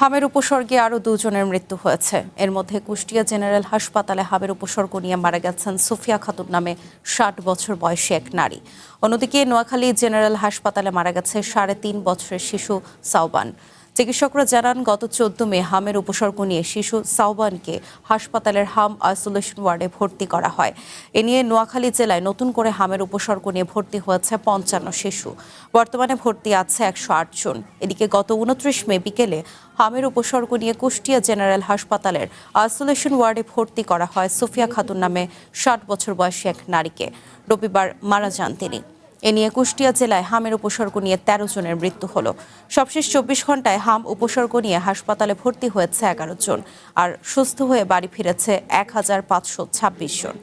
হামের উপসর্গে আরও দুজনের মৃত্যু হয়েছে। এর মধ্যে কুষ্টিয়া জেনারেল হাসপাতালে হামের উপসর্গ নিয়ে মারা গেছেন সুফিয়া খাতুন নামে ৬০ বছর বয়সী এক নারী। অন্যদিকে নোয়াখালী জেনারেল হাসপাতালে মারা গেছে ৩.৫ বছরের শিশু সাওবান। চিকিৎসকরা জানান, গত ১৪ মে হামের উপসর্গ নিয়ে শিশু সাওবানকে হাসপাতালের হাম আইসোলেশন ওয়ার্ডে ভর্তি করা হয়। এ নিয়ে নোয়াখালী জেলায় নতুন করে হামের উপসর্গ নিয়ে ভর্তি হয়েছে ৫৫ শিশু। বর্তমানে ভর্তি আছে ১০৮ জন। এদিকে গত ২৯ মে বিকেলে হামের উপসর্গ নিয়ে কুষ্টিয়া জেনারেল হাসপাতালের আইসোলেশন ওয়ার্ডে ভর্তি করা হয় সুফিয়া খাতুন নামে ৬০ বছর বয়সী এক নারীকে। রবিবার মারা যান তিনি। এ নিয়ে কুষ্টিয়া জেলায় হামের উপসর্গ নিয়ে ১৩ জনের মৃত্যু হলো। সবশেষ ২৪ ঘন্টায় হাম উপসর্গ নিয়ে হাসপাতালে ভর্তি হয়েছে ১১ জন, আর সুস্থ হয়ে বাড়ি ফিরেছে ১,৫২৬ জন।